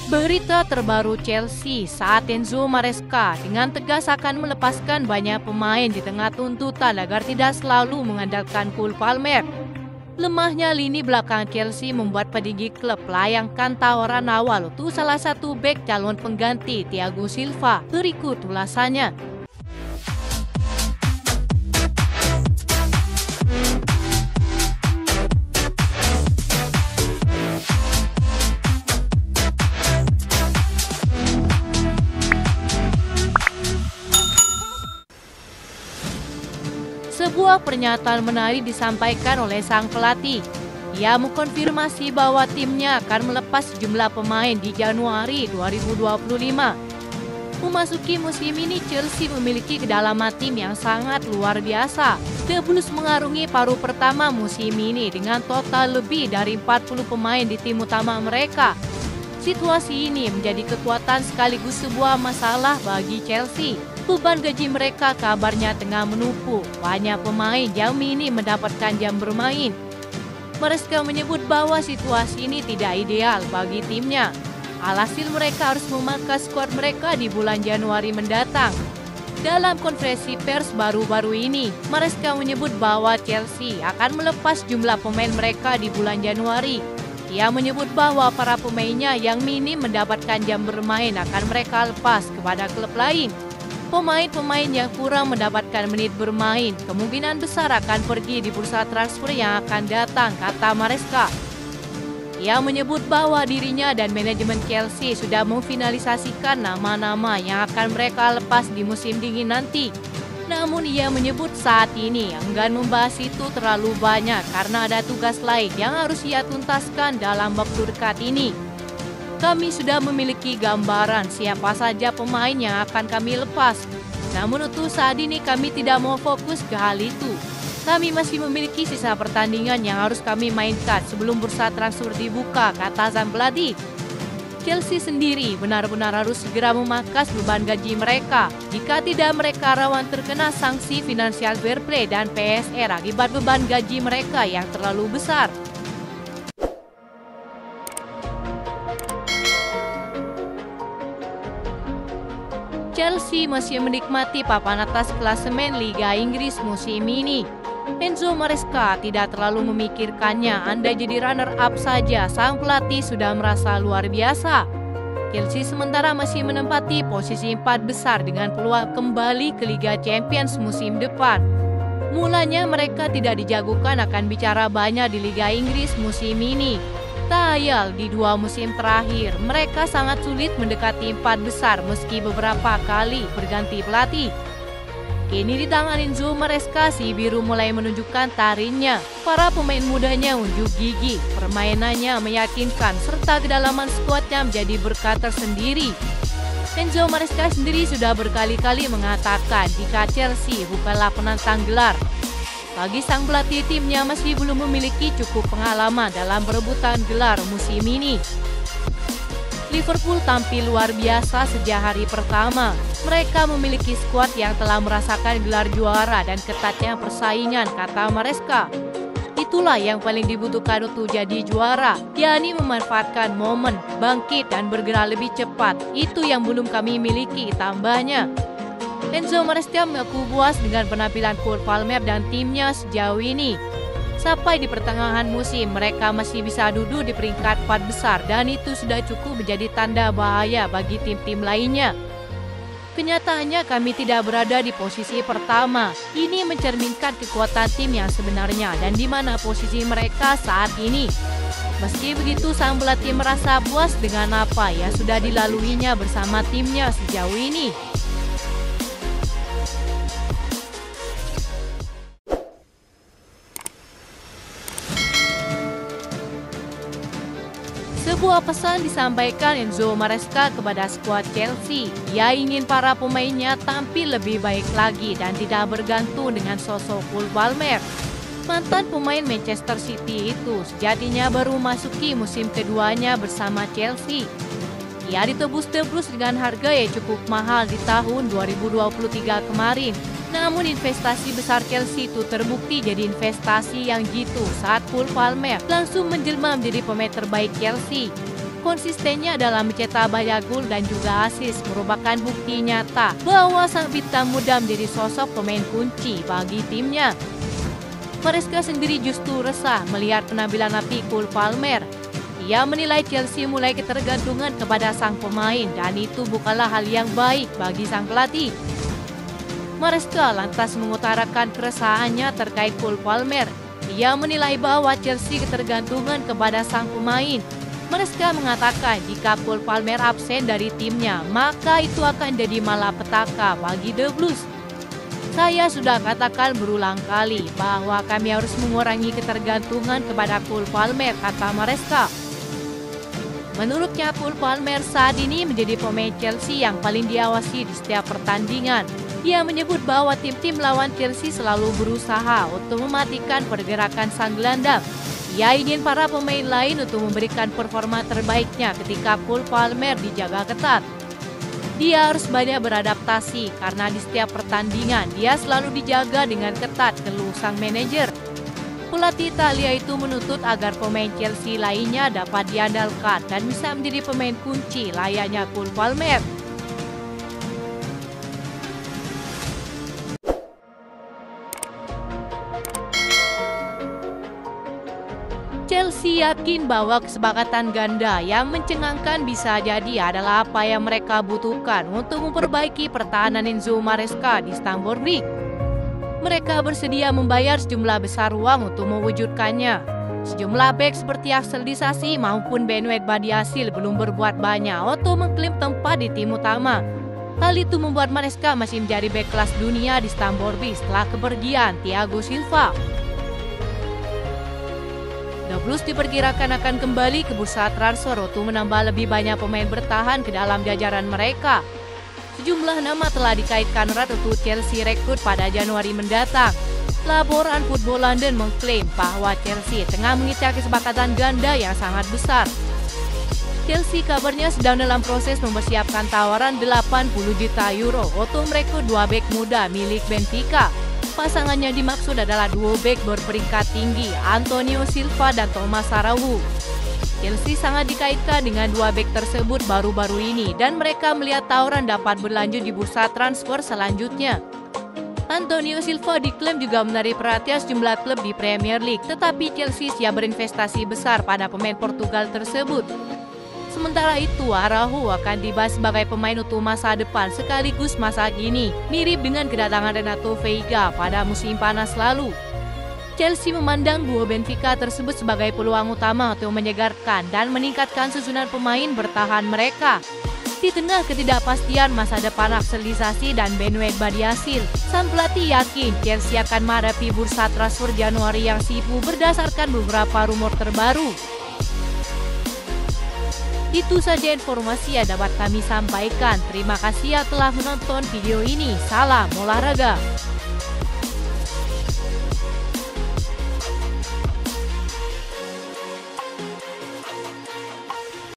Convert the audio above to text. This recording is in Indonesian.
Berita terbaru Chelsea saat Enzo Maresca dengan tegas akan melepaskan banyak pemain di tengah tuntutan agar tidak selalu mengandalkan Cole Palmer. Lemahnya lini belakang Chelsea membuat petinggi klub melayangkan tawaran awal untuk salah satu bek calon pengganti Thiago Silva. Berikut ulasannya. Sebuah pernyataan menarik disampaikan oleh sang pelatih. Ia mengkonfirmasi bahwa timnya akan melepas sejumlah pemain di Januari 2025. Memasuki musim ini, Chelsea memiliki kedalaman tim yang sangat luar biasa. The Blues mengarungi paruh pertama musim ini dengan total lebih dari 40 pemain di tim utama mereka. Situasi ini menjadi kekuatan sekaligus sebuah masalah bagi Chelsea. Beban gaji mereka kabarnya tengah menumpuk. Banyak pemain yang minim mendapatkan jam bermain. Maresca menyebut bahwa situasi ini tidak ideal bagi timnya. Alhasil mereka harus memangkas skuad mereka di bulan Januari mendatang. Dalam konferensi pers baru-baru ini, Maresca menyebut bahwa Chelsea akan melepas jumlah pemain mereka di bulan Januari. Ia menyebut bahwa para pemainnya yang minim mendapatkan jam bermain akan mereka lepas kepada klub lain. Pemain-pemain yang kurang mendapatkan menit bermain kemungkinan besar akan pergi di bursa transfer yang akan datang, kata Maresca. Ia menyebut bahwa dirinya dan manajemen Chelsea sudah memfinalisasikan nama-nama yang akan mereka lepas di musim dingin nanti. Namun ia menyebut saat ini enggan membahas itu terlalu banyak karena ada tugas lain yang harus ia tuntaskan dalam waktu dekat ini. Kami sudah memiliki gambaran siapa saja pemain yang akan kami lepas. Namun untuk saat ini kami tidak mau fokus ke hal itu. Kami masih memiliki sisa pertandingan yang harus kami mainkan sebelum bursa transfer dibuka, kata sang pelatih. Chelsea sendiri benar-benar harus segera memangkas beban gaji mereka. Jika tidak, mereka rawan terkena sanksi finansial fair play dan PSR akibat beban gaji mereka yang terlalu besar. Chelsea masih menikmati papan atas klasemen Liga Inggris musim ini. Enzo Maresca tidak terlalu memikirkannya, andai jadi runner-up saja sang pelatih sudah merasa luar biasa. Chelsea sementara masih menempati posisi 4 besar dengan peluang kembali ke Liga Champions musim depan. Mulanya mereka tidak dijagokan akan bicara banyak di Liga Inggris musim ini. Tak ayal di 2 musim terakhir, mereka sangat sulit mendekati 4 besar meski beberapa kali berganti pelatih. Kini di tangan Enzo Maresca, si biru mulai menunjukkan taringnya. Para pemain mudanya unjuk gigi, permainannya meyakinkan serta kedalaman skuadnya menjadi berkat tersendiri. Enzo Maresca sendiri sudah berkali-kali mengatakan jika Chelsea bukanlah penantang gelar. Bagi sang pelatih, timnya masih belum memiliki cukup pengalaman dalam perebutan gelar musim ini. Liverpool tampil luar biasa sejak hari pertama. Mereka memiliki skuad yang telah merasakan gelar juara dan ketatnya persaingan, kata Maresca. Itulah yang paling dibutuhkan untuk jadi juara, yakni memanfaatkan momen, bangkit dan bergerak lebih cepat. Itu yang belum kami miliki, tambahnya. Enzo Maresca mengaku puas dengan penampilan Cole Palmer dan timnya sejauh ini. Sampai di pertengahan musim, mereka masih bisa duduk di peringkat 4 besar dan itu sudah cukup menjadi tanda bahaya bagi tim-tim lainnya. Kenyataannya kami tidak berada di posisi pertama. Ini mencerminkan kekuatan tim yang sebenarnya dan di mana posisi mereka saat ini. Meski begitu, sang pelatih merasa puas dengan apa yang sudah dilaluinya bersama timnya sejauh ini. Sebuah pesan disampaikan Enzo Maresca kepada skuad Chelsea. Ia ingin para pemainnya tampil lebih baik lagi dan tidak bergantung dengan sosok Cole Palmer. Mantan pemain Manchester City itu sejatinya baru masuki musim keduanya bersama Chelsea. Ia ditebus The Blues dengan harga yang cukup mahal di tahun 2023 kemarin. Namun investasi besar Chelsea itu terbukti jadi investasi yang jitu saat Cole Palmer langsung menjelma menjadi pemain terbaik Chelsea. Konsistennya dalam mencetak banyak gol dan juga assist merupakan bukti nyata bahwa sang bintang muda menjadi sosok pemain kunci bagi timnya. Maresca sendiri justru resah melihat penampilan api Cole Palmer. Ia menilai Chelsea mulai ketergantungan kepada sang pemain dan itu bukanlah hal yang baik bagi sang pelatih. Maresca lantas mengutarakan keresahannya terkait Cole Palmer. Ia menilai bahwa Chelsea ketergantungan kepada sang pemain. Maresca mengatakan jika Cole Palmer absen dari timnya, maka itu akan jadi malapetaka bagi The Blues. Saya sudah katakan berulang kali bahwa kami harus mengurangi ketergantungan kepada Cole Palmer, kata Maresca. Menurutnya Cole Palmer saat ini menjadi pemain Chelsea yang paling diawasi di setiap pertandingan. Ia menyebut bahwa tim-tim lawan Chelsea selalu berusaha untuk mematikan pergerakan sang gelandang. Ia ingin para pemain lain untuk memberikan performa terbaiknya ketika Cole Palmer dijaga ketat. Dia harus banyak beradaptasi karena di setiap pertandingan dia selalu dijaga dengan ketat, keluh sang manajer. Pelatih Italia itu menuntut agar pemain Chelsea lainnya dapat diandalkan dan bisa menjadi pemain kunci layaknya Cole Palmer. Chelsea yakin bahwa kesepakatan ganda yang mencengangkan bisa jadi adalah apa yang mereka butuhkan untuk memperbaiki pertahanan Enzo Maresca di Stamford Bridge. Mereka bersedia membayar sejumlah besar uang untuk mewujudkannya. Sejumlah bek seperti Axel Disasi maupun Benoit Badiashile belum berbuat banyak untuk mengklaim tempat di tim utama. Hal itu membuat Maresca masih menjadi bek kelas dunia di Stamford Bridge setelah kepergian Thiago Silva. The Blues diperkirakan akan kembali ke bursa transfer untuk menambah lebih banyak pemain bertahan ke dalam jajaran mereka. Sejumlah nama telah dikaitkan erat untuk Chelsea rekrut pada Januari mendatang. Laporan Football London mengklaim bahwa Chelsea tengah mengincar kesepakatan ganda yang sangat besar. Chelsea kabarnya sedang dalam proses mempersiapkan tawaran 80 juta euro untuk merekrut dua bek muda milik Benfica. Pasangannya dimaksud adalah duo bek berperingkat tinggi, Antonio Silva dan Thomas Araujo. Chelsea sangat dikaitkan dengan dua bek tersebut baru-baru ini dan mereka melihat tawaran dapat berlanjut di bursa transfer selanjutnya. Antonio Silva diklaim juga menarik perhatian sejumlah klub di Premier League, tetapi Chelsea siap berinvestasi besar pada pemain Portugal tersebut. Sementara itu, Araujo akan dibahas sebagai pemain untuk masa depan sekaligus masa kini, mirip dengan kedatangan Renato Veiga pada musim panas lalu. Chelsea memandang duo Benfica tersebut sebagai peluang utama untuk menyegarkan dan meningkatkan susunan pemain bertahan mereka. Di tengah ketidakpastian masa depan Axel Disasi dan Benoit Badiashile, sang pelatih yakin Chelsea akan menghadapi bursa transfer Januari yang sibuk berdasarkan beberapa rumor terbaru. Itu saja informasi yang dapat kami sampaikan. Terima kasih telah menonton video ini. Salam olahraga.